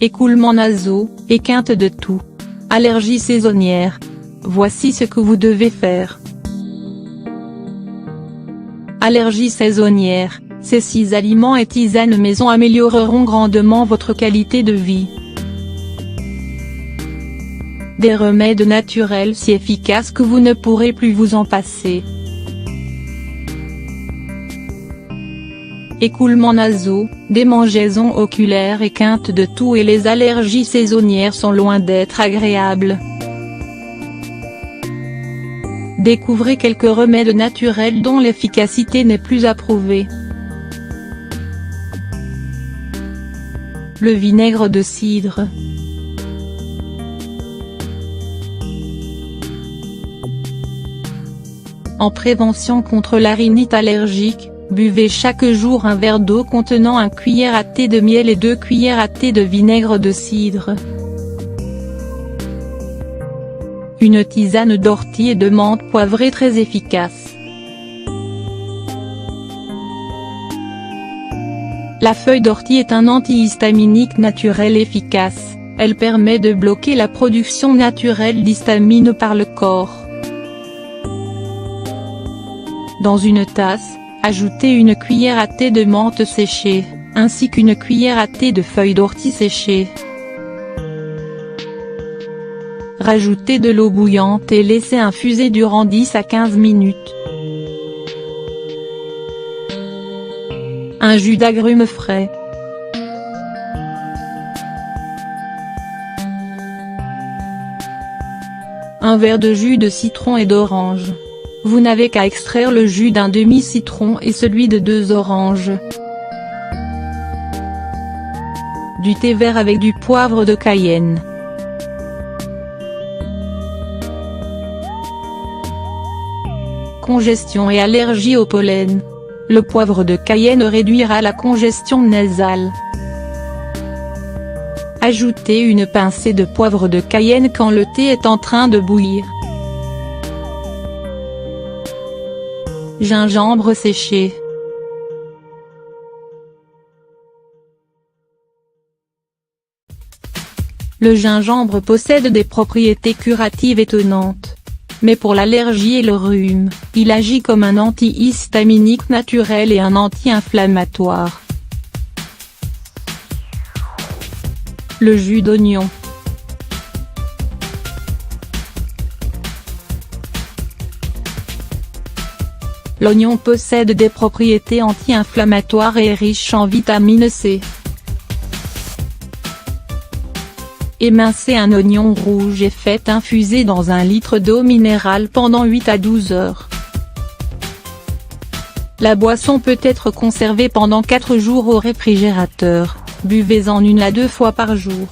écoulements nasaux, équinte de toux. Allergie saisonnière. Voici ce que vous devez faire. Allergie saisonnière, ces 6 aliments et tisanes maison amélioreront grandement votre qualité de vie. Des remèdes naturels si efficaces que vous ne pourrez plus vous en passer. Écoulements nasaux, démangeaisons oculaires et quinte de toux et les allergies saisonnières sont loin d'être agréables. Découvrez quelques remèdes naturels dont l'efficacité n'est plus approuvée. Le vinaigre de cidre. En prévention contre la rhinite allergique, buvez chaque jour un verre d'eau contenant 1 cuillère à thé de miel et 2 cuillères à thé de vinaigre de cidre. Une tisane d'ortie et de menthe poivrée très efficace. La feuille d'ortie est un antihistaminique naturel efficace, elle permet de bloquer la production naturelle d'histamine par le corps. Dans une tasse, ajoutez 1 cuillère à thé de menthe séchée, ainsi qu'1 cuillère à thé de feuilles d'ortie séchées. Rajoutez de l'eau bouillante et laissez infuser durant 10 à 15 minutes. Un jus d'agrumes frais. Un verre de jus de citron et d'orange. Vous n'avez qu'à extraire le jus d'un demi-citron et celui de 2 oranges. Du thé vert avec du poivre de Cayenne. Congestion et allergie au pollen. Le poivre de Cayenne réduira la congestion nasale. Ajoutez 1 pincée de poivre de Cayenne quand le thé est en train de bouillir. Gingembre séché. Le gingembre possède des propriétés curatives étonnantes. Mais pour l'allergie et le rhume, il agit comme un antihistaminique naturel et un anti-inflammatoire. Le jus d'oignon. L'oignon possède des propriétés anti-inflammatoires et est riche en vitamine C. Émincez un oignon rouge et faites infuser dans 1 litre d'eau minérale pendant 8 à 12 heures. La boisson peut être conservée pendant 4 jours au réfrigérateur, buvez-en 1 à 2 fois par jour.